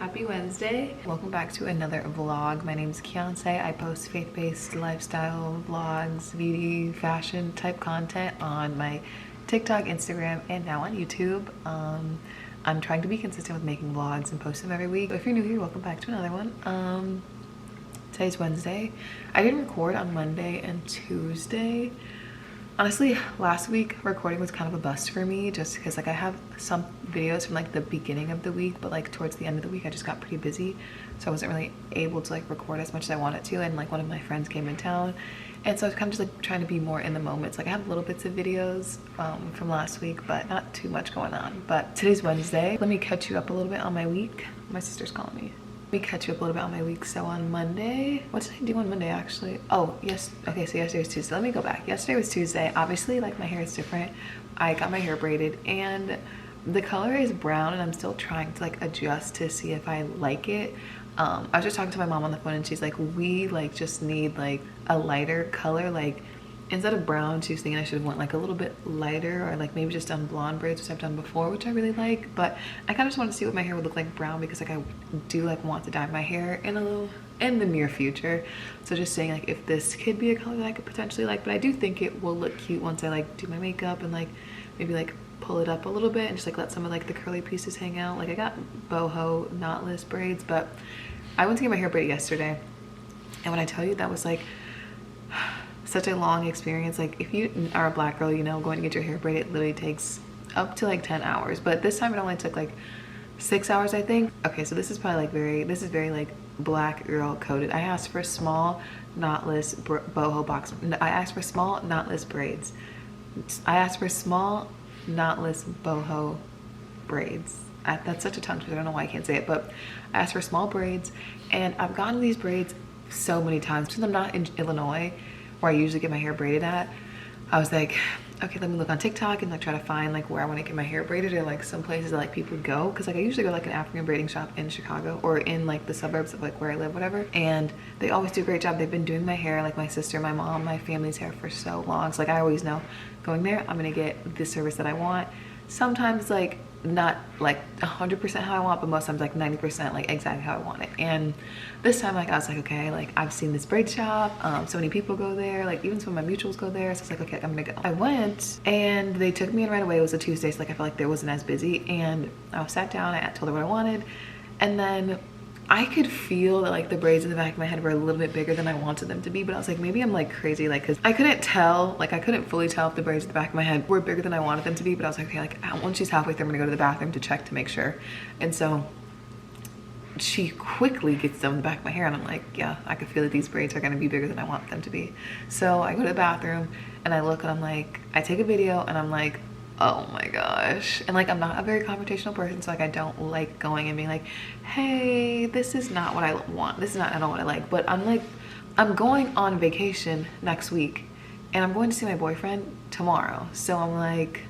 Happy Wednesday. Welcome back to another vlog. My name is Keonce. I post faith-based lifestyle vlogs, beauty, fashion type content on my TikTok, Instagram, and now on YouTube. I'm trying to be consistent with making vlogs and post them every week. So if you're new here, welcome back to another one. Today's Wednesday. I didn't record on Monday and Tuesday. Honestly, last week recording was kind of a bust for me just because like I have some videos from like the beginning of the week, but like towards the end of the week I just got pretty busy, so I wasn't really able to like record as much as I wanted to, and like one of my friends came in town, and so I was kind of just like trying to be more in the moment. So like I have little bits of videos from last week, but not too much going on. But today's Wednesday. Let me catch you up a little bit on my week. My sister's calling me. Let me catch you up a little bit on my week. So on Monday, what did I do on Monday actually? Oh, yes. Okay, so yesterday was Tuesday. Let me go back. Yesterday was Tuesday. Obviously, like my hair is different. I got my hair braided and the color is brown, and I'm still trying to like adjust to see if I like it. I was just talking to my mom on the phone and she's like, we like just need like a lighter color. Like instead of brown, she was thinking I should have went like a little bit lighter, or like maybe just done blonde braids, which I've done before, which I really like. But I kind of just want to see what my hair would look like brown, because like I do like want to dye my hair in the near future. So just saying like if this could be a color that I could potentially like, but I do think it will look cute once I like do my makeup and like maybe like pull it up a little bit and just like let some of like the curly pieces hang out. Like I got boho knotless braids, but I went to get my hair braided yesterday, and when I tell you that was like such a long experience. Like if you are a black girl, you know, going to get your hair braided literally takes up to like 10 hours, but this time it only took like 6 hours, I think. Okay, so this is probably like this is very like black girl coded. I asked for small knotless boho box. I asked for small knotless braids. I asked for small knotless boho braids. That's such a tongue twister. I don't know why I can't say it, but I asked for small braids, and I've gotten these braids so many times. Since I'm not in Illinois, where I usually get my hair braided at, I was like, okay, let me look on TikTok and like try to find like where I want to get my hair braided, or like some places that like people go, because like I usually go to, like an African braiding shop in Chicago or in like the suburbs of like where I live, whatever, and they always do a great job. They've been doing my hair, like my sister, my mom, my family's hair for so long, so like I always know going there I'm gonna get the service that I want. Sometimes like not like 100% how I want, but most times like 90% like exactly how I want it. And this time like I was like, okay, like I've seen this braid shop, so many people go there, like even some of my mutuals go there, so it's like, okay, I'm gonna go. I went and they took me in right away. It was a Tuesday, so like I felt like there wasn't as busy, and I sat down, I told her what I wanted, and then I could feel that like the braids in the back of my head were a little bit bigger than I wanted them to be, but I was like, maybe I'm like crazy, like, cause I couldn't tell, like I couldn't fully tell if the braids in the back of my head were bigger than I wanted them to be, but I was like, okay, like once she's halfway through, I'm gonna go to the bathroom to check to make sure. And so she quickly gets them in the back of my hair, and I'm like, yeah, I could feel that these braids are gonna be bigger than I want them to be. So I go to the bathroom and I look, and I'm like, I take a video, and I'm like, oh my gosh. And like I'm not a very confrontational person, so like I don't like going and being like, hey, this is not what I want, this is not at all what I like. But I'm like, I'm going on vacation next week, and I'm going to see my boyfriend tomorrow, so I'm like,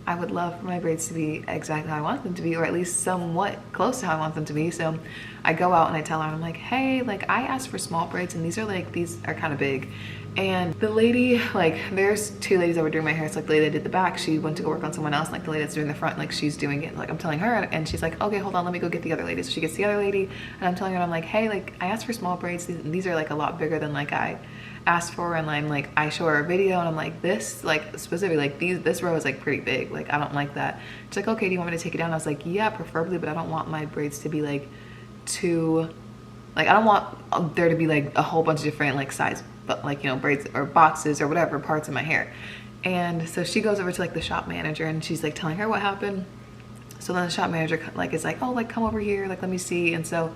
I would love for my braids to be exactly how I want them to be, or at least somewhat close to how I want them to be. So I go out and I tell her, I'm like, hey, like I asked for small braids, and these are kind of big. And the lady, like there's two ladies that were doing my hair. It's like the lady that did the back, she went to go work on someone else, and like the lady that's doing the front, like she's doing it, like I'm telling her, and she's like, okay, hold on, let me go get the other lady. So she gets the other lady, and I'm telling her, I'm like, hey, like I asked for small braids, these are like a lot bigger than like I asked for. And I'm like, I show her a video, and I'm like, this like specifically like this row is like pretty big, like I don't like that. She's like, okay, do you want me to take it down? I was like, yeah, preferably, but I don't want my braids to be like too, like I don't want there to be like a whole bunch of different like size, but like, you know, braids or boxes or whatever parts in my hair. And so she goes over to like the shop manager, and she's like telling her what happened. So then the shop manager like is like, oh, like come over here, like let me see. And so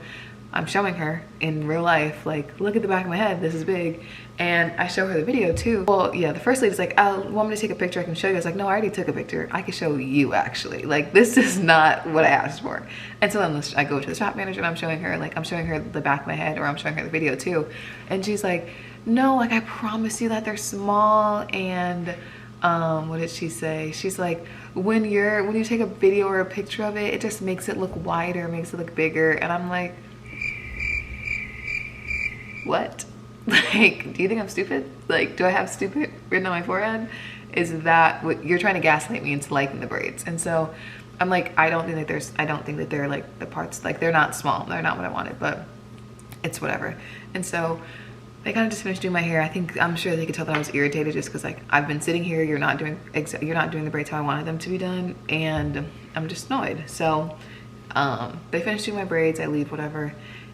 I'm showing her in real life, like, look at the back of my head, this is big. And I show her the video too. Well, yeah, the first lady's like, oh, want me to take a picture? I can show you. I was like, no, I already took a picture. I can show you actually. Like, this is not what I asked for. And so then I go to the shop manager, and I'm showing her the back of my head, or I'm showing her the video too. And she's like, no, like I promise you that they're small. And what did she say? She's like, when you take a video or a picture of it, it just makes it look wider, makes it look bigger. And I'm like, what? Like, do you think I'm stupid? Like, do I have stupid written on my forehead? Is that what you're trying to gaslight me into liking the braids? And so I'm like, I don't think that they're like the parts, like they're not small, they're not what I wanted, but it's whatever. And so they kind of just finished doing my hair. I'm sure they could tell that I was irritated just because like I've been sitting here, you're not doing the braids how I wanted them to be done, and I'm just annoyed. So they finished doing my braids, I leave, whatever.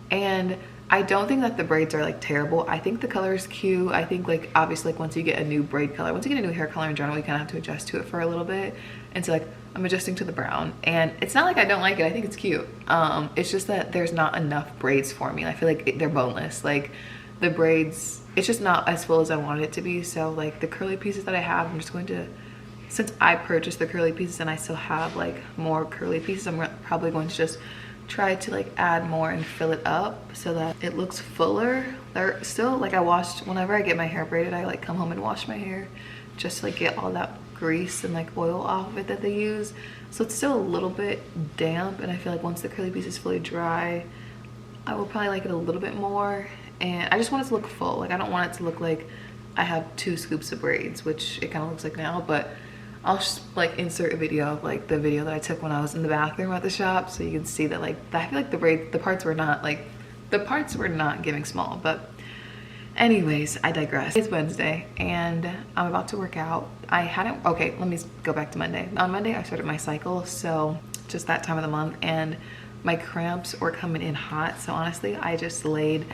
And I don't think that the braids are like terrible. I think the color is cute. I think like obviously like once you get a new braid color, once you get a new hair color in general, you kind of have to adjust to it for a little bit. And so like I'm adjusting to the brown, and it's not like I don't like it. I think it's cute. It's just that there's not enough braids for me. I feel like they're boneless. Like the braids, it's just not as full as I wanted it to be. So like the curly pieces that I have, I'm just going to, since I purchased the curly pieces and I still have like more curly pieces, I'm probably going to just try to like add more and fill it up so that it looks fuller. They're still like, whenever I get my hair braided, I like come home and wash my hair just to like get all that grease and like oil off of it that they use. So it's still a little bit damp, and I feel like once the curly piece is fully dry, I will probably like it a little bit more. And I just want it to look full. Like I don't want it to look like I have 2 scoops of braids, which it kind of looks like now, but I'll just like insert a video of like the video that I took when I was in the bathroom at the shop, so you can see that like I feel like the parts were not giving small. But anyways, I digress. It's Wednesday and I'm about to work out. Okay, let me go back to Monday. On Monday I started my cycle, so just that time of the month, and my cramps were coming in hot. So honestly, I just laid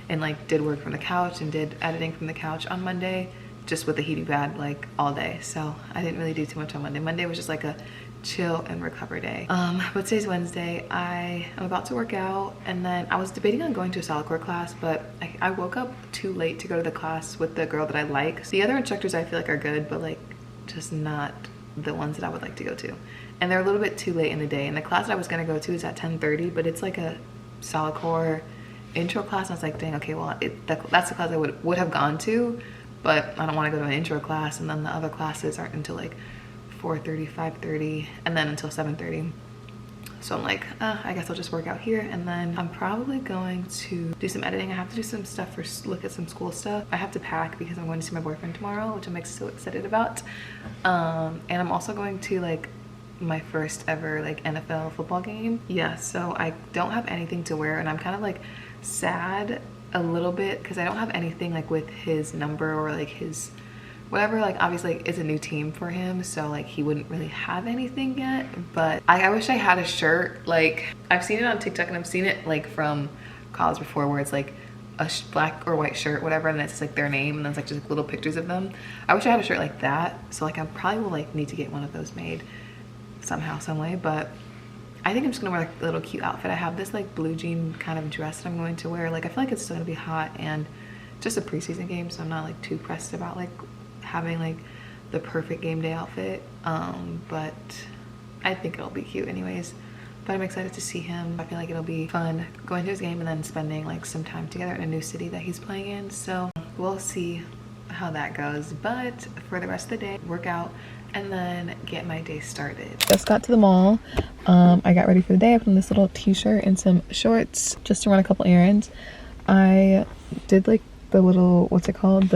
and like did work from the couch and did editing from the couch on Monday, just with the heating pad like all day. So I didn't really do too much on Monday. Monday was just like a chill and recover day. But today's Wednesday. I am about to work out, and then I was debating on going to a solid core class, but I woke up too late to go to the class with the girl that I like. The other instructors I feel like are good, but like just not the ones that I would like to go to. And they're a little bit too late in the day. And the class that I was gonna go to is at 10:30, but it's like a solid core intro class. And I was like, dang, okay, well that's the class I would have gone to, but I don't want to go to an intro class, and then the other classes aren't until like 4:30, 5:30, and then until 7:30. So I'm like, I guess I'll just work out here, and then I'm probably going to do some editing. I have to do some stuff look at some school stuff. I have to pack because I'm going to see my boyfriend tomorrow, which I'm so excited about. And I'm also going to like my first ever like NFL football game. Yeah, so I don't have anything to wear, and I'm kind of like sad a little bit because I don't have anything like with his number or like his whatever. Like obviously it's a new team for him, so like he wouldn't really have anything yet, but I wish I had a shirt. Like I've seen it on TikTok, and I've seen it like from college before, where it's like a black or white shirt, whatever, and it's like their name, and then it's like just like, little pictures of them. I wish I had a shirt like that. So like I probably will like need to get one of those made somehow, some way. But I think I'm just gonna wear like a little cute outfit. I have this like blue jean kind of dress that I'm going to wear. Like I feel like it's still gonna be hot, and just a preseason game, so I'm not like too pressed about like having like the perfect game day outfit. But I think it'll be cute anyways. But I'm excited to see him. I feel like it'll be fun going to his game and then spending like some time together in a new city that he's playing in. So we'll see how that goes. But for the rest of the day, work out and then get my day started. Just got to the mall. I got ready for the day. I put on this little t-shirt and some shorts just to run a couple errands. I did like the little, what's it called?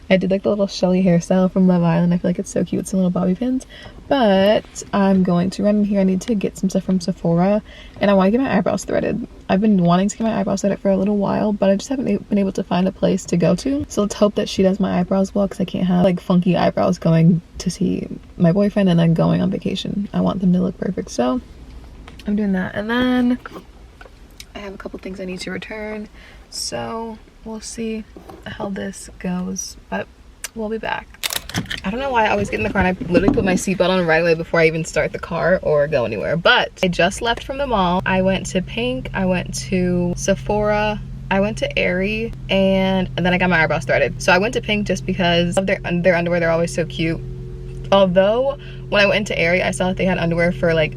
I did like the little Shelly hairstyle from Love Island. I feel like it's so cute with some little bobby pins. But I'm going to run in here. I need to get some stuff from Sephora, and I want to get my eyebrows threaded. I've been wanting to get my eyebrows threaded for a little while, but I just haven't been able to find a place to go to. So let's hope that she does my eyebrows well, because I can't have like funky eyebrows going to see my boyfriend and then going on vacation. I want them to look perfect. So I'm doing that. And then I have a couple things I need to return. So we'll see how this goes, but we'll be back. I don't know why I always get in the car and I literally put my seatbelt on right away before I even start the car or go anywhere. But I just left from the mall. I went to Pink, I went to Sephora, I went to Aerie, and then I got my eyebrows threaded. So I went to Pink just because of their underwear. They're always so cute. Although when I went to Aerie, I saw that they had underwear for like,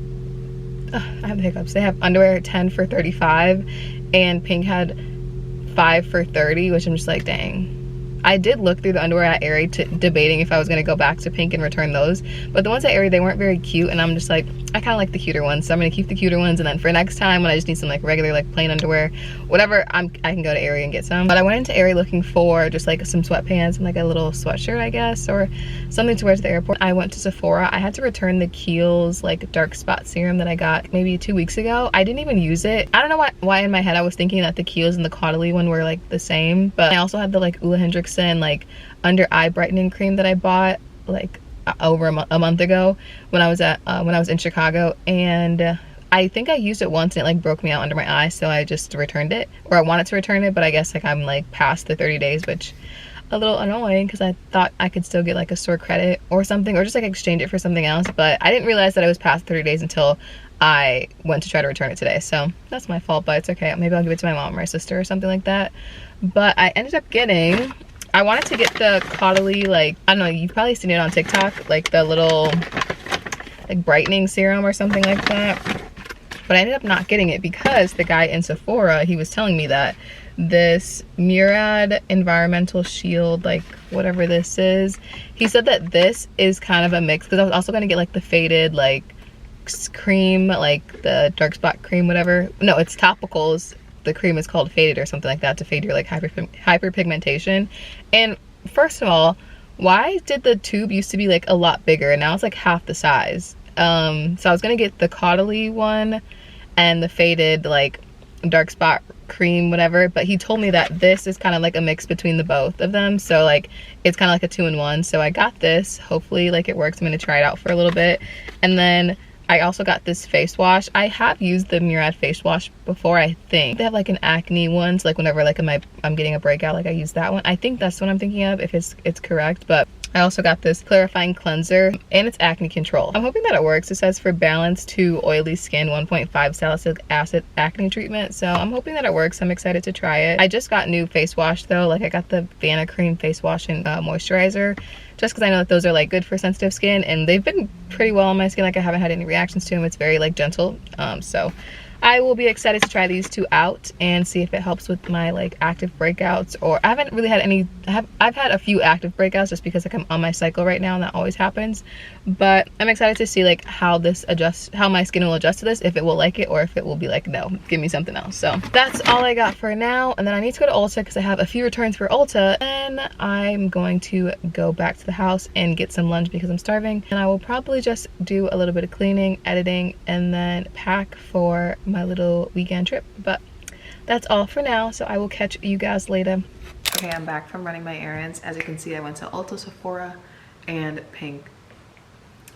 I have the hiccups. They have underwear 10 for $35, and Pink had 5 for $30, which I'm just like, dang. I did look through the underwear at Aerie debating if I was gonna go back to pink and return those, but the ones at Aerie, they weren't very cute, and I'm just like, I kind of like the cuter ones, so I'm gonna keep the cuter ones, and then for next time when I just need some like regular like plain underwear, whatever, I can go to Aerie and get some. But I went into Aerie looking for just like some sweatpants and like a little sweatshirt, I guess, or something to wear to the airport. I went to Sephora. I had to return the Kiehl's like dark spot serum that I got maybe 2 weeks ago. I didn't even use it. I don't know why in my head I was thinking that the Kiehl's and the Caudalie one were like the same, but I also had the like Ulla Hendrickson like under eye brightening cream that I bought like over a month ago when I was in Chicago, and I think I used it once and it like broke me out under my eye, so I just returned it, or I wanted to return it, but I guess like I'm like past the 30 days, which a little annoying because I thought I could still get like a store credit or something, or just like exchange it for something else, but I didn't realize that it was past 30 days until I went to try to return it today. So that's my fault, but it's okay. Maybe I'll give it to my mom or my sister or something like that. But I ended up getting, I wanted to get the Caudalie, like, I don't know, you've probably seen it on TikTok, like the little like brightening serum or something like that. But I ended up not getting it because the guy in Sephora, he was telling me that this Murad Environmental Shield, like whatever this is, he said that this is kind of a mix, because I was also going to get like the faded like cream, like the dark spot cream, whatever. No, it's topicals. The cream is called Faded or something like that, to fade your like hyperpigmentation. And first of all, why did the tube used to be like a lot bigger and now it's like half the size? So I was gonna get the Caudalie one and the Faded like dark spot cream, whatever, but he told me that this is kind of like a mix between the both of them, so like it's kind of like a 2-in-1. So I got this. Hopefully like it works. I'm gonna try it out for a little bit. And then I also got this face wash. I have used the Murad face wash before, I think. They have like an acne one, so like whenever like I'm getting a breakout, like I use that one. I think that's what I'm thinking of, if it's correct. But I also got this clarifying cleanser, and it's acne control. I'm hoping that it works. It says for balanced to oily skin, 1.5 salicylic acid acne treatment. So I'm hoping that it works. I'm excited to try it. I just got new face wash though. Like I got the Vanna Cream face wash and moisturizer, just because I know that those are like good for sensitive skin, and they've been pretty well on my skin. Like I haven't had any reactions to them. It's very like gentle. So I will be excited to try these two out and see if it helps with my like active breakouts. Or I haven't really had any, I've had a few active breakouts just because like I'm on my cycle right now and that always happens. But I'm excited to see like how my skin will adjust to this, if it will like it or if it will be like, no, give me something else. So that's all I got for now. And then I need to go to Ulta because I have a few returns for Ulta, and I'm going to go back to the house and get some lunch because I'm starving. And I will probably just do a little bit of cleaning, editing, and then pack for my little weekend trip. But that's all for now, so I will catch you guys later. Okay, I'm back from running my errands. As you can see, I went to Ulta, Sephora, and Pink.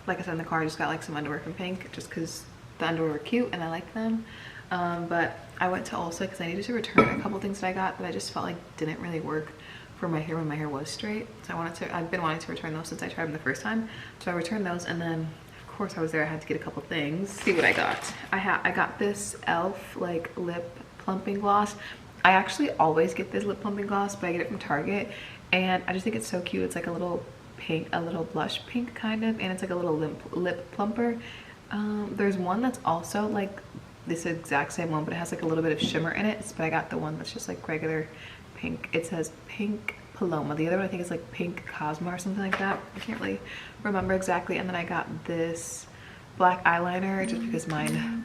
Like I said in the car, I just got like some underwear from Pink just because the underwear were cute and I like them. But I went to Ulta because I needed to return a couple things that I got that I just felt like didn't really work for my hair when my hair was straight. So I've been wanting to return those since I tried them the first time. So I returned those, and then of course I was there, I had to get a couple things. See what I got. I got this e.l.f. like lip plumping gloss. I actually always get this lip plumping gloss, but I get it from Target, and I just think it's so cute. It's like a little pink, a little blush pink kind of, and it's like a little lip plumper. There's one that's also like this exact same one, but it has like a little bit of shimmer in it, but I got the one that's just like regular pink. It says Pink Paloma. The other one I think is like Pink Cosmo or something like that. I can't really remember exactly. And then I got this black eyeliner just because mine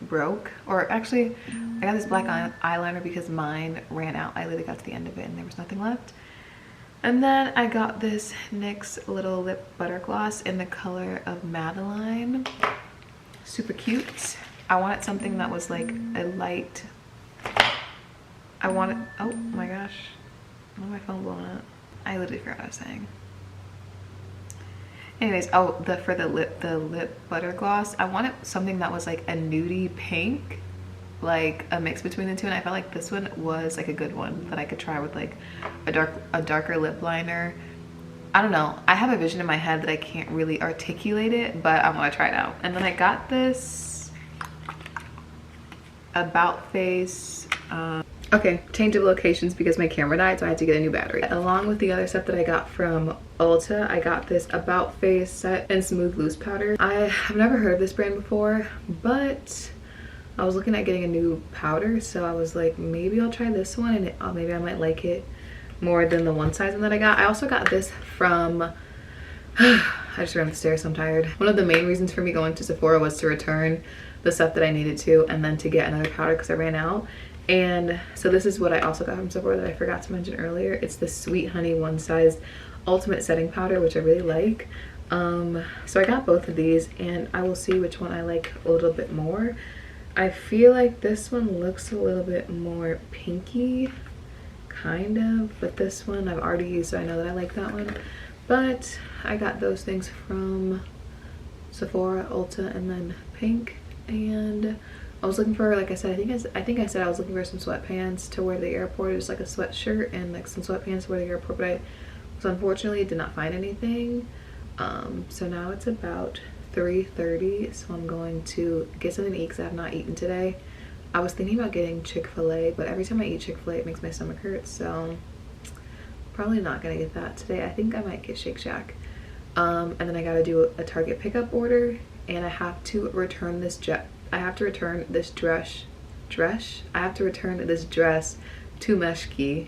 broke, or actually I got this black eyeliner because mine ran out. I literally got to the end of it and there was nothing left. And then I got this NYX little lip butter gloss in the color of Madeline. Super cute. I wanted something that was like a light, oh my gosh, why is my phone blowing up? I literally forgot what I was saying. Anyways, oh, for the lip butter gloss, I wanted something that was like a nudie pink, like a mix between the two, and I felt like this one was like a good one that I could try with like a darker lip liner. I don't know, I have a vision in my head that I can't really articulate it, but I'm gonna try it out. And then I got this About Face, okay, change of locations because my camera died, so I had to get a new battery. Along with the other stuff that I got from Ulta, I got this About Face Set and Smooth Loose powder. I have never heard of this brand before, but I was looking at getting a new powder, so I was like, maybe I'll try this one and maybe I might like it more than the one size one that I got. I also got this from I just ran up the stairs, so I'm tired. One of the main reasons for me going to Sephora was to return the stuff that I needed to, and then to get another powder because I ran out. And so this is what I also got from Sephora that I forgot to mention earlier. It's the Sweet Honey One Size Ultimate Setting Powder, which I really like. So I got both of these, and I will see which one I like a little bit more. I feel like this one looks a little bit more pinky, kind of, but this one I've already used, so I know that I like that one. But I got those things from Sephora, Ulta, and then Pink. And I was looking for, like I said, I think I said I was looking for some sweatpants to wear to the airport. Just like a sweatshirt and like some sweatpants to wear to the airport, but I unfortunately did not find anything. So now it's about 3:30, so I'm going to get something to eat because I have not eaten today. I was thinking about getting Chick-fil-A, but every time I eat Chick-fil-A it makes my stomach hurt, so probably not gonna get that today. I think I might get Shake Shack. And then I gotta do a Target pickup order, and I have to return this dress to Meshki.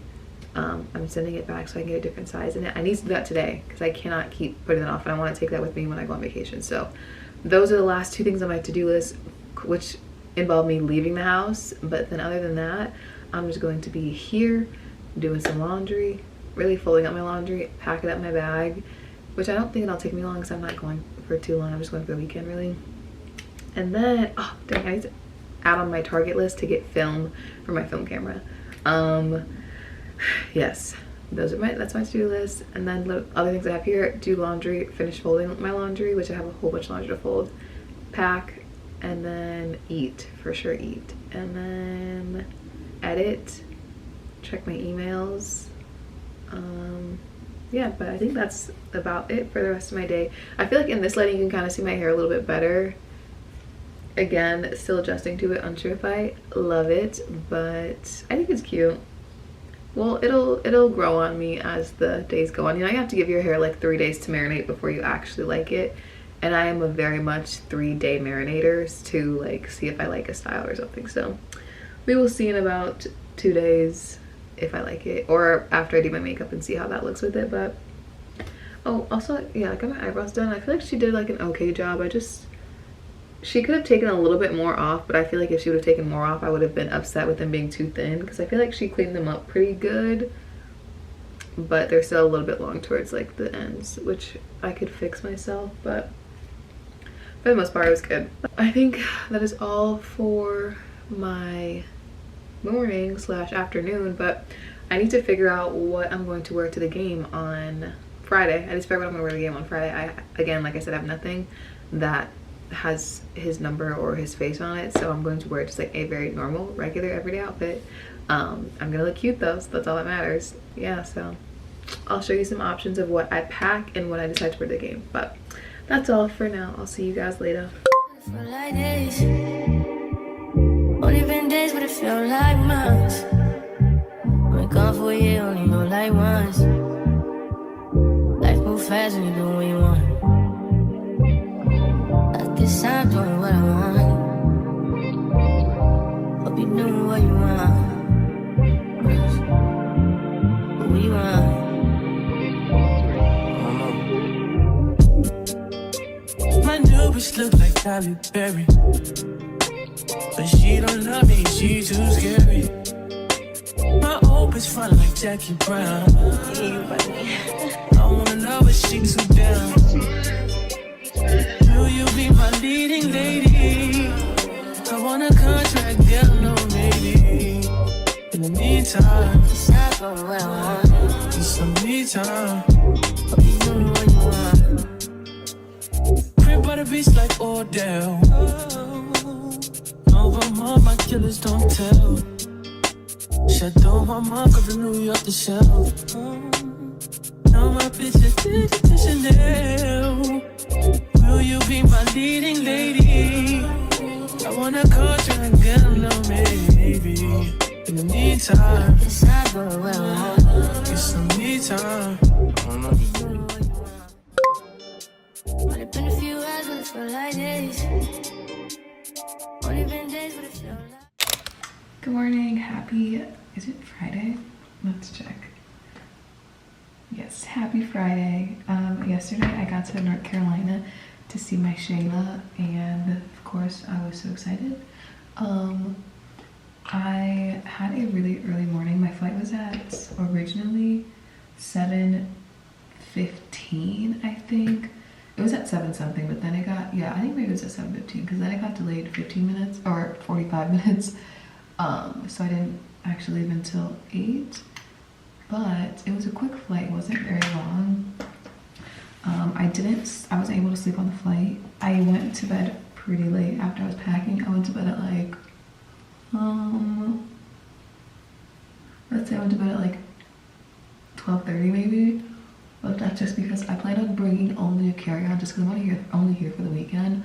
I'm sending it back so I can get a different size, and I need to do that today because I cannot keep putting it off, and I want to take that with me when I go on vacation. So those are the last two things on my to-do list, which involve me leaving the house. But then other than that, I'm just going to be here doing some laundry, really folding up my laundry, pack it up in my bag, which I don't think it'll take me long because I'm not going for too long. I'm just going for the weekend really. And then, oh dang, I need to add on my Target list to get film for my film camera. Yes, that's my to-do list. And then the other things I have here: do laundry, finish folding my laundry, which I have a whole bunch of laundry to fold, pack, and then eat, for sure eat, and then edit, check my emails. Yeah, but I think that's about it for the rest of my day. I feel like in this lighting you can kind of see my hair a little bit better. Again, still adjusting to it, unsure if I love it, but I think it's cute. Well, it'll grow on me as the days go on. You know, you have to give your hair like 3 days to marinate before you actually like it. And I am a very much 3-day marinator to like see if I like a style or something. So we will see in about 2 days if I like it, or after I do my makeup and see how that looks with it. But oh, also, yeah, I got my eyebrows done. I feel like she did like an okay job. She could have taken a little bit more off, but I feel like if she would have taken more off, I would have been upset with them being too thin, because I feel like she cleaned them up pretty good, but they're still a little bit long towards like the ends, which I could fix myself, but for the most part it was good. I think that is all for my morning / afternoon, but I need to figure out what I'm going to wear to the game on Friday. I need to figure out what I'm going to wear to the game on Friday. Again, like I said, I have nothing that has his number or his face on it, so I'm going to wear just like a very normal, regular, everyday outfit. I'm gonna look cute though, so that's all that matters. Yeah, so I'll show you some options of what I pack and what I decide to wear to the game. But that's all for now. I'll see you guys later. Only been days, but it felt like months. Been gone for a year, only know like once. Life moves fast when you do what you want. At this time, doing what I want. Hope you doing what you want. What we want. My new bitch look like Halle Berry, but she don't love me, she too scary. My old bitch front like Jackie Brown. I wanna know if she too down. Will you be my leading lady? I want a contract, girl, no maybe. In the meantime, stop going where I want. Just some me time. Hope you know what you want. Crib by the beach like Odell. Over my killers don't tell. Shadow my mark of the New York the shelf. Now my bitch is to Chanel. Will you be my leading lady? I want a contract, girl, no maybe. In the meantime, decide where I want. Get some me time. But it's been a few hours, but it felt like days. Only been days, but it felt like. Good morning, happy, is it Friday? Let's check. Yes, happy Friday. Yesterday I got to North Carolina to see my Shayla, and of course I was so excited. I had a really early morning. My flight was at originally 7:15, I think. It was at 7 something, but then it got, yeah, I think maybe it was at 7:15 because then it got delayed 15 minutes or 45 minutes. So I didn't actually leave until 8. But it was a quick flight, it wasn't very long. I wasn't able to sleep on the flight. I went to bed pretty late after I was packing. I went to bed at like, let's say I went to bed at like 12:30 maybe. But that's just because I planned on bringing only a carry-on just because I'm only here for the weekend.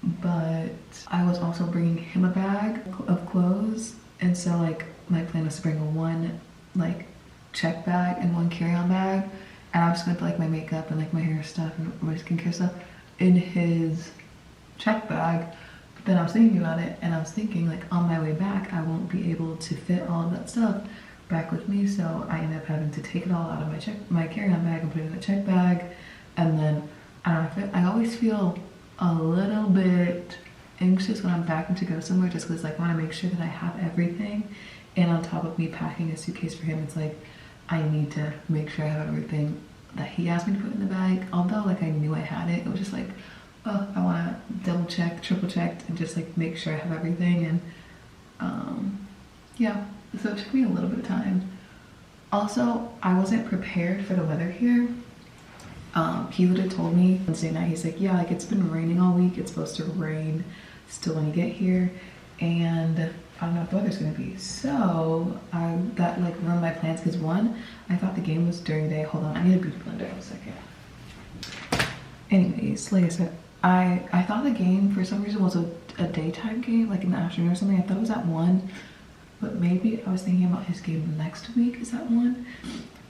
But I was also bringing him a bag of clothes. And so like my plan was to bring one like check bag and one carry-on bag, and I was gonna put like my makeup and like my hair stuff and my skincare stuff in his check bag. But then I was thinking about it, and I was thinking like on my way back I won't be able to fit all of that stuff back with me, so I ended up having to take it all out of my carry-on bag and put it in the check bag. And then I always feel a little bit anxious when I'm packing to go somewhere, just because like I want to make sure that I have everything. And on top of me packing a suitcase for him, it's like I need to make sure I have everything that he asked me to put in the bag. Although like I knew I had it, it was just like, oh, I want to double check, triple check, and just like make sure I have everything. And yeah, so it took me a little bit of time. Also, I wasn't prepared for the weather here. He would have told me Wednesday night, he's like, yeah, like it's been raining all week. It's supposed to rain still when you get here. And I don't know what the weather's gonna be. So that like ruined my plans, because one, I thought the game was during the day. Hold on, I need a beauty blender in a second. Anyways, like I said, I thought the game for some reason was a daytime game, like in the afternoon or something. I thought it was at 1, but maybe I was thinking about his game next week is at 1.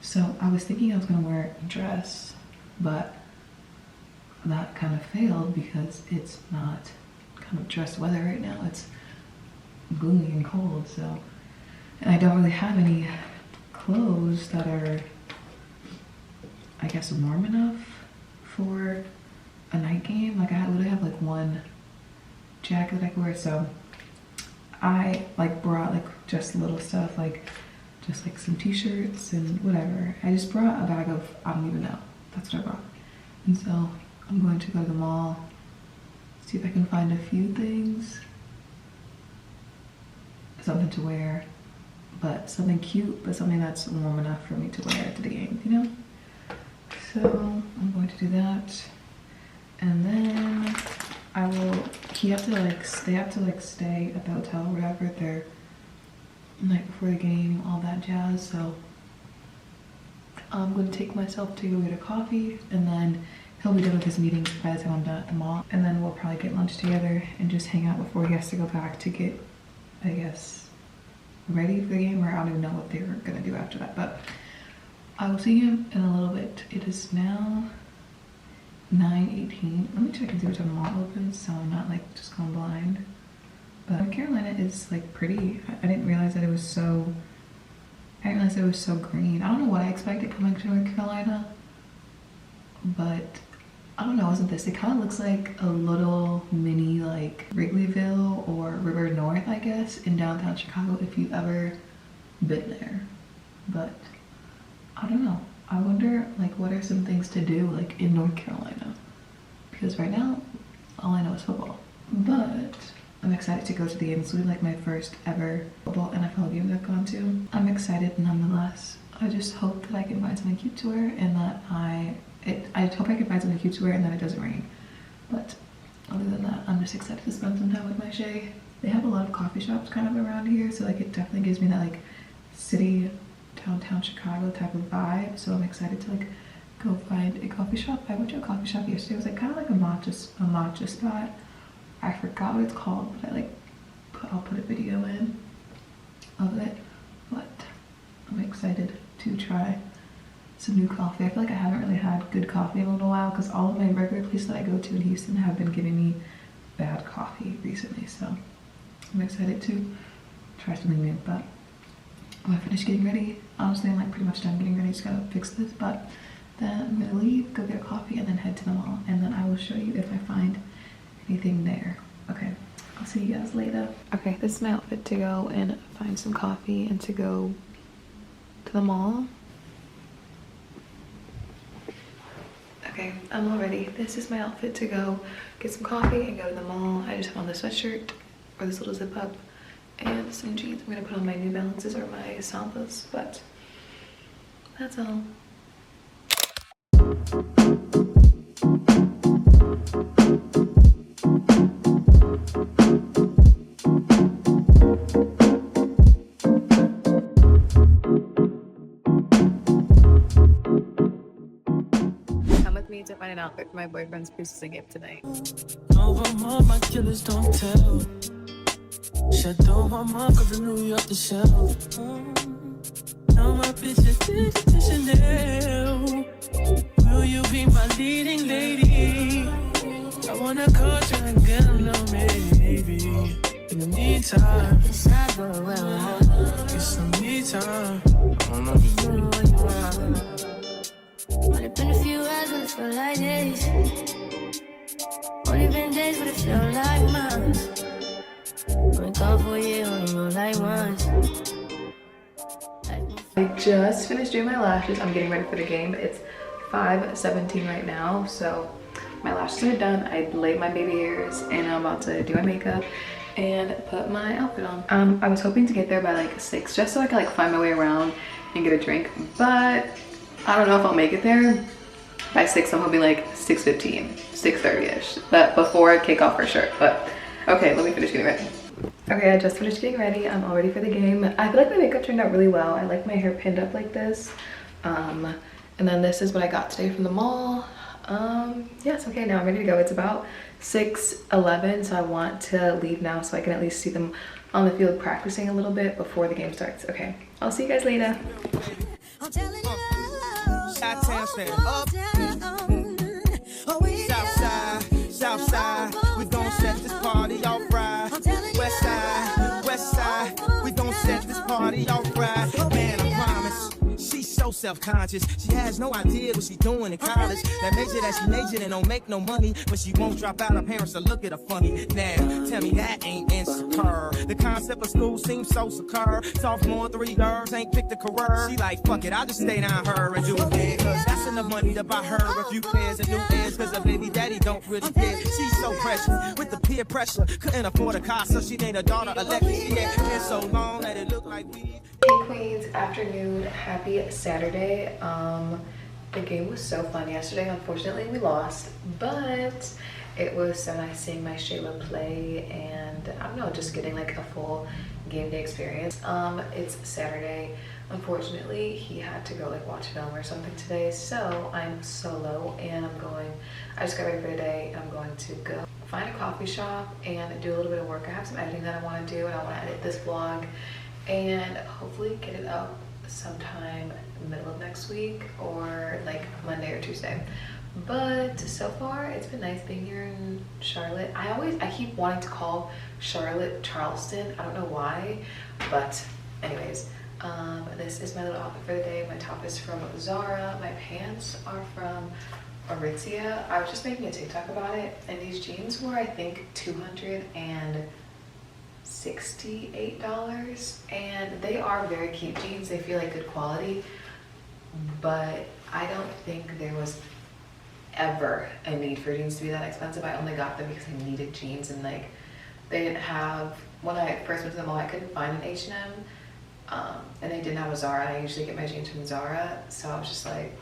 So I was thinking I was gonna wear a dress, but that kind of failed because it's not kind of dress weather right now. It's gloomy and cold, so, and I don't really have any clothes that are, I guess, warm enough for a night game. Like I literally have like one jacket that I can wear, so I like brought like just little stuff, like just like some t-shirts and whatever. I just brought a bag of, I don't even know, that's what I brought. And so I'm going to go to the mall, see if I can find a few things, something to wear, but something cute, but something that's warm enough for me to wear to the game, you know? So I'm going to do that. And then they have to stay at the hotel or whatever, the night before the game, all that jazz. So I'm going to take myself to go get a coffee, and then he'll be done with his meetings by the time I'm done at the mall. And then we'll probably get lunch together and just hang out before he has to go back to get, I guess, ready for the game, or I don't even know what they were gonna do after that. But I will see him in a little bit. It is now 9:18. Let me check and see what time the mall opens, so I'm not like just going blind. But North Carolina is like pretty. I didn't realize that it was so, I didn't realize it was so green. I don't know what I expected coming to North Carolina, but I don't know, wasn't this? It kind of looks like a little mini like Wrigleyville or River North, I guess, in downtown Chicago, if you've ever been there. But I don't know. I wonder like what are some things to do like in North Carolina? Because right now, all I know is football. But I'm excited to go to the game. It's like my first ever football NFL game that I've gone to. I'm excited nonetheless. I just hope that I can find something cute to wear, and that I hope I can find something cute to wear and that it doesn't rain. But other than that, I'm just excited to spend some time with my Shay. They have a lot of coffee shops kind of around here, so like it definitely gives me that like city, downtown Chicago type of vibe. So I'm excited to like go find a coffee shop. I went to a coffee shop yesterday. It was like kind of like a matcha spot. I forgot what it's called, but I'll put a video in of it. But I'm excited to try some new coffee. I feel like I haven't really had good coffee in a little while, because all of my regular places that I go to in Houston have been giving me bad coffee recently. So I'm excited to try something new. But I'm gonna finish getting ready. Honestly, I'm like pretty much done getting ready. Just gotta fix this, but then I'm gonna leave, go get a coffee, and then head to the mall. And then I will show you if I find anything there. Okay, I'll see you guys later. Okay, this is my outfit to go and find some coffee and to go to the mall. Okay, I'm all ready. This is my outfit to go get some coffee and go to the mall. I just have on this sweatshirt or this little zip up and some jeans. I'm gonna put on my New Balances or my Sambas, but that's all. Come with me to find an outfit for my boyfriend's preseason game tonight. My killers don't tell. Shadow my mark of the New York the shell. Now my bitch is Chanel. Will you be my leading lady? I wanna go try and get a little maybe. In the meantime, it's not going well. Get some me time. I don't know if you know what you want. Only been a few hours, but it feel like days. Only been days, but it feel like months. Only gone for a year, only know like once. I just finished doing my lashes. I'm getting ready for the game. It's 5:17 right now, so my lashes are done. I laid my baby hairs and I'm about to do my makeup and put my outfit on. I was hoping to get there by like 6 just so I could like find my way around and get a drink, but I don't know if I'll make it there by 6. I'm hoping like 6:15, 6:30ish, but before kickoff for sure. But okay, let me finish getting ready. Okay, I just finished getting ready. I'm all ready for the game. I feel like my makeup turned out really well. I like my hair pinned up like this. And then this is what I got today from the mall. Yes, okay, now I'm ready to go. It's about 6:11, so I want to leave now so I can at least see them on the field practicing a little bit before the game starts. Okay, I'll see you guys later. Southside, we gon' set this party off right. West side, we gon' set this party off right. Man, I promise. She's so self-conscious. She has no idea what she's doing in college. That major that she majored in don't make no money, but she won't drop out. Her parents will look at her funny. Now, tell me that ain't insecure. The concept of school seems so secure. Sophomore, 3 girls ain't picked a career. She like, fuck it, I'll just stay down her and do it big. Cause that's enough money to buy her a few pairs of new ears. Cause her baby daddy don't really care. She's so precious with the peer pressure. Couldn't afford a car, so she named her daughter Alexis. She had hair so long that it looked like weed. Hey Queens, afternoon, happy Saturday. The game was so fun yesterday. Unfortunately we lost, but it was so nice seeing my Shayla play and I don't know, just getting like a full game day experience. It's Saturday. Unfortunately he had to go like watch film or something today, so I'm solo and I just got ready for the day. I'm going to go find a coffee shop and do a little bit of work. I have some editing that I want to do and I want to edit this vlog and hopefully get it up sometime middle of next week or like Monday or Tuesday. But so far it's been nice being here in Charlotte. I keep wanting to call Charlotte Charleston. I don't know why, but anyways, this is my little outfit for the day. My top is from Zara. My pants are from Aritzia. I was just making a TikTok about it and these jeans were I think $268 and they are very cute jeans. They feel like good quality, but I don't think there was ever a need for jeans to be that expensive. I only got them because I needed jeans and like they didn't have, when I first went to the mall I couldn't find an H&M and they didn't have a Zara and I usually get my jeans from Zara, so I was just like,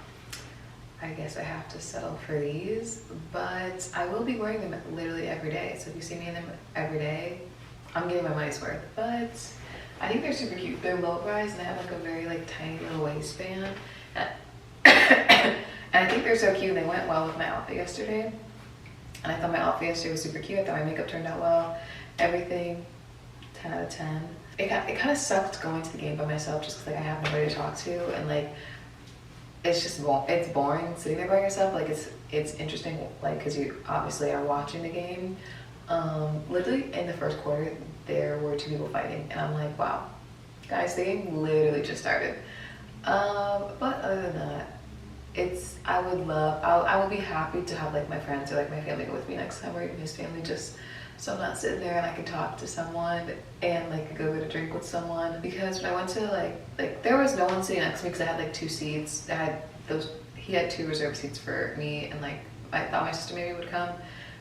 I guess I have to settle for these, but I will be wearing them literally every day, so if you see me in them every day I'm getting my money's worth. But I think they're super cute. They're low rise and they have like a very like tiny little waistband. And I think they're so cute. They went well with my outfit yesterday. And I thought my outfit yesterday was super cute. I thought my makeup turned out well. Everything, 10 out of 10. It kind of sucked going to the game by myself just because like I have nobody to talk to and like it's just it's boring sitting there by yourself. Like it's interesting like because you obviously are watching the game. Literally in the first quarter there were 2 people fighting and I'm like, wow, Guys, the game literally just started. But other than that, I would be happy to have like my friends or like my family go with me next time, or even his family, just so I'm not sitting there and I can talk to someone and like go get a drink with someone. Because when I went to like there was no one sitting next to me because I had like 2 seats. He had 2 reserved seats for me, and like I thought my sister maybe would come.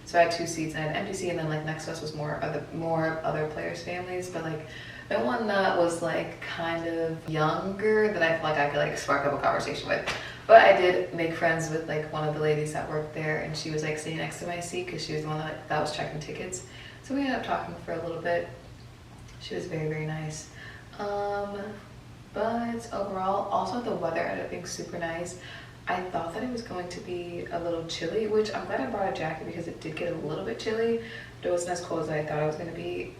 So I had 2 seats and I had an empty seat, and then like next to us was more other players' families, but like no one that was like kind of younger that I feel like I could like spark up a conversation with. But I did make friends with like one of the ladies that worked there, and she was like sitting next to my seat because she was the one that was checking tickets. So we ended up talking for a little bit. She was very, very nice. But overall, also the weather ended up being super nice. I thought that it was going to be a little chilly, which I'm glad I brought a jacket because it did get a little bit chilly, but it wasn't as cold as I thought it was going to be.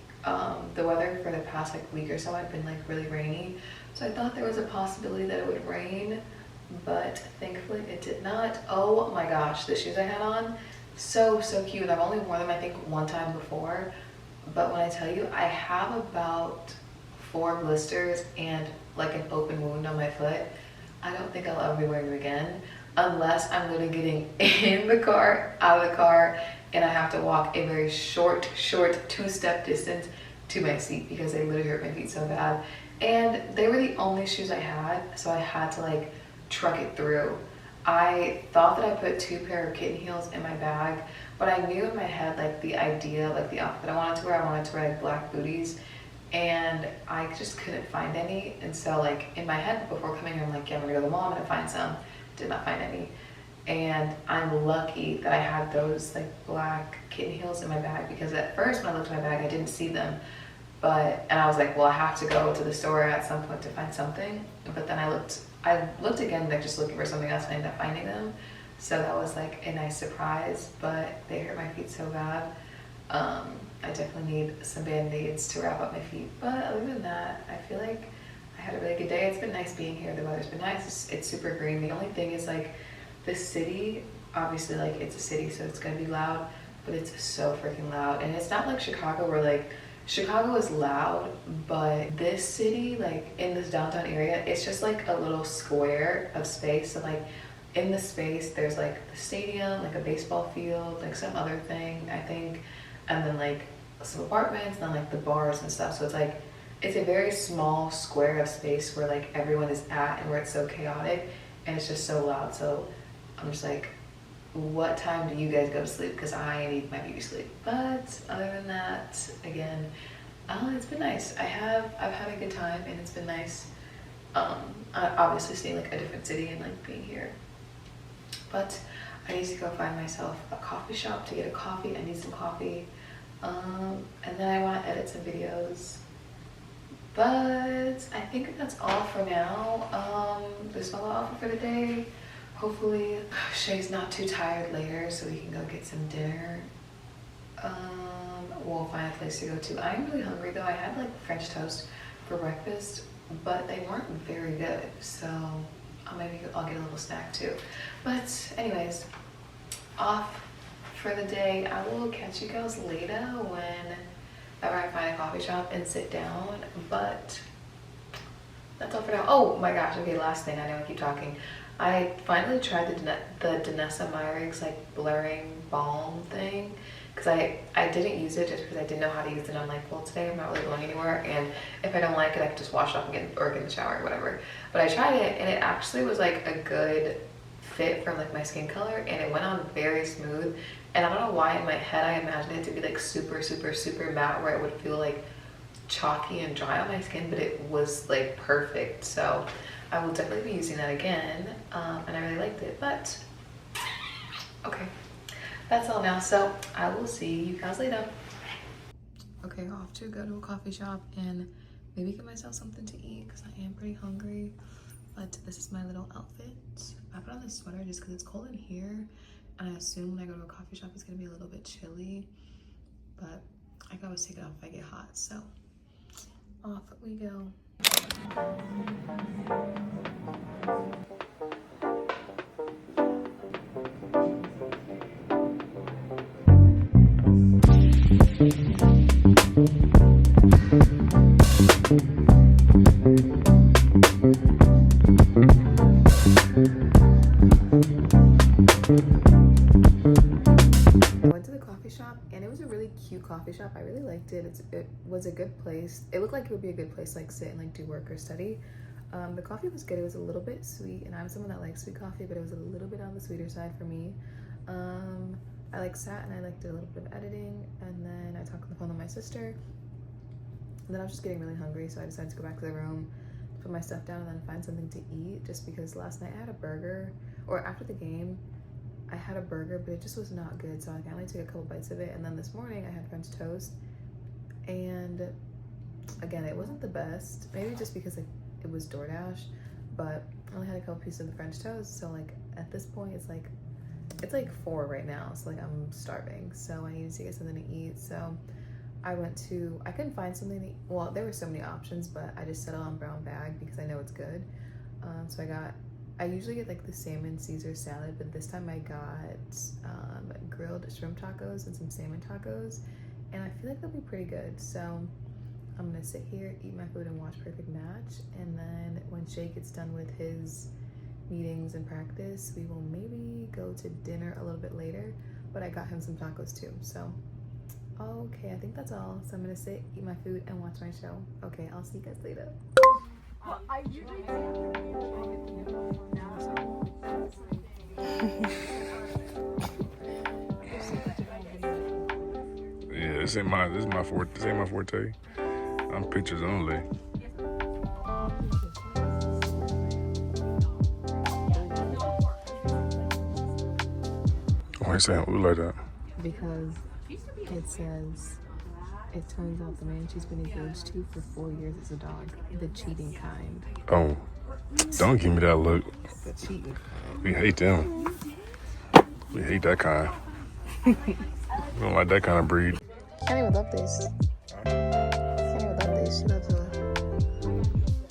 The weather for the past like week or so had been like really rainy, so I thought there was a possibility that it would rain, but thankfully it did not. Oh my gosh, the shoes I had on, so cute. I've only worn them I think one time before, but when I tell you, I have about 4 blisters and like an open wound on my foot. I don't think I'll ever be wearing them again unless I'm literally getting in the car, out of the car, and I have to walk a very short 2-step distance to my seat because they literally hurt my feet so bad. And they were the only shoes I had, so I had to like truck it through. I thought that I put 2 pair of kitten heels in my bag, but I knew in my head like the idea, like the outfit I wanted to wear like black booties, and I just couldn't find any. And so like in my head before coming here, I'm like, yeah, I'm gonna go to the mall, I'm gonna find some. Did not find any. And I'm lucky that I had those like black kitten heels in my bag, because at first when I looked at my bag I didn't see them, and I was like, well, I have to go to the store at some point to find something. But then I looked again, like just looking for something else, and I ended up finding them. So that was like a nice surprise, but they hurt my feet so bad. I definitely need some band-aids to wrap up my feet, but other than that, I feel like I had a really good day. It's been nice being here. The weather's been nice. It's super green. The only thing is like the city, obviously like it's a city, so it's gonna be loud, but it's so freaking loud. And it's not like Chicago where like Chicago is loud, but this city, like in this downtown area, it's just like a little square of space. So like in the space there's like the stadium, like a baseball field, like some other thing I think, and then like some apartments, and then like the bars and stuff. So it's like it's a very small square of space where like everyone is at, and where it's so chaotic and it's just so loud. So I'm just like, what time do you guys go to sleep? Because I need my beauty sleep. But other than that, again, it's been nice. I've had a good time, and it's been nice. Obviously seeing like a different city and like being here. But I need to go find myself a coffee shop to get a coffee. I need some coffee. And then I want to edit some videos. But I think that's all for now. There's no offer for the day. Hopefully Shay's not too tired later, so we can go get some dinner. We'll find a place to go to. I'm really hungry though. I had like French toast for breakfast, but they weren't very good, so maybe I'll get a little snack too. But anyways, off for the day. I will catch you guys later whenever I find a coffee shop and sit down. But that's all for now. Oh my gosh, okay, last thing, I know I keep talking. I finally tried the Danessa Myricks like blurring balm thing, because I didn't use it just because I didn't know how to use it. I'm like, well, today I'm not really going anywhere, and if I don't like it, I can just wash it off and get in the shower or whatever. But I tried it, and it actually was like a good fit for like my skin color, and it went on very smooth. And I don't know why in my head I imagined it to be like super matte, where it would feel like chalky and dry on my skin, but it was like perfect. So I will definitely be using that again, and I really liked it. But okay, that's all now, so I will see you guys later. Okay, off to go to a coffee shop and maybe get myself something to eat because I am pretty hungry. But this is my little outfit. I put on this sweater just because it's cold in here, and I assume when I go to a coffee shop it's gonna be a little bit chilly, but I can always take it off if I get hot. So off we go. really cute coffee shop. I really liked it. It was a good place. It looked like it would be a good place to like sit and like do work or study. The coffee was good. It was a little bit sweet, and I'm someone that likes sweet coffee, but it was a little bit on the sweeter side for me. I like sat and I like did a little bit of editing, and then I talked on the phone with my sister. And then I was just getting really hungry, so I decided to go back to the room, put my stuff down, and then find something to eat, just because last night I had a burger, or after the game, I had a burger, but it just was not good, so I only took a couple bites of it. And then this morning I had French toast, and again, it wasn't the best, maybe just because it was DoorDash, but I only had a couple pieces of the French toast, so like at this point it's like 4 right now, so like I'm starving, so I needed to get something to eat. So I couldn't find something to eat. Well, there were so many options, but I just settled on brown bag because I know it's good. So I usually get like the salmon Caesar salad, but this time I got grilled shrimp tacos and some salmon tacos, and I feel like they'll be pretty good. So I'm gonna sit here, eat my food, and watch Perfect Match, and then when Shay gets done with his meetings and practice, we will maybe go to dinner a little bit later, but I got him some tacos too. So okay, I think that's all. So I'm gonna sit, eat my food, and watch my show. Okay, I'll see you guys later. Yeah, this ain't my forte. I'm pictures only. Why you saying ooh like that? Because it says, it turns out the man she's been engaged to for 4 years is a dog, the cheating kind. Oh, don't give me that look. The cheating kind. We hate them. We hate that kind. We don't like that kind of breed. Can't even love this. Can't even love this. She loves a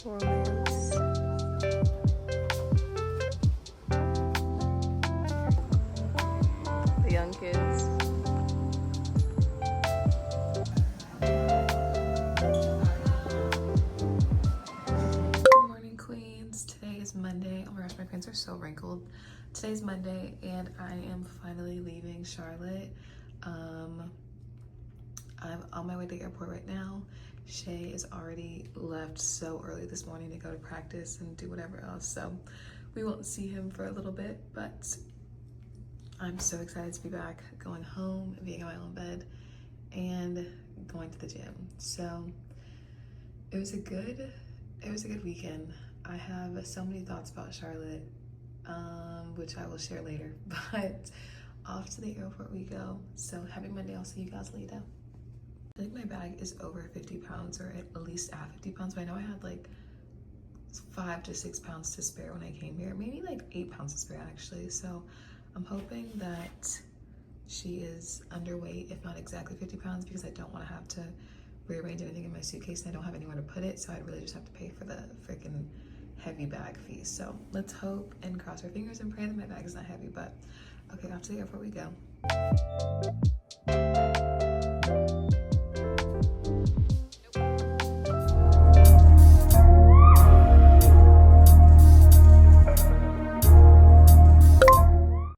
romance. The young kids. Good morning, queens. Today is Monday. Oh my gosh, my pants are so wrinkled. Today's Monday, and I am finally leaving Charlotte. I'm on my way to the airport right now. Shay is already left so early this morning to go to practice and do whatever else, so we won't see him for a little bit, but I'm so excited to be back, going home, being in my own bed, and going to the gym. So it was a good weekend. I have so many thoughts about Charlotte, which I will share later, but off to the airport we go. So happy Monday. I'll see you guys later. I think my bag is over 50 pounds, or at least at 50 pounds, but I know I had like 5 to 6 pounds to spare when I came here, maybe like 8 pounds to spare actually. So I'm hoping that she is underweight, if not exactly 50 pounds, because I don't want to have to rearrange anything in my suitcase and I don't have anywhere to put it, so I'd really just have to pay for the freaking heavy bag fee. So let's hope and cross our fingers and pray that my bag is not heavy. But okay, off to the airport we go.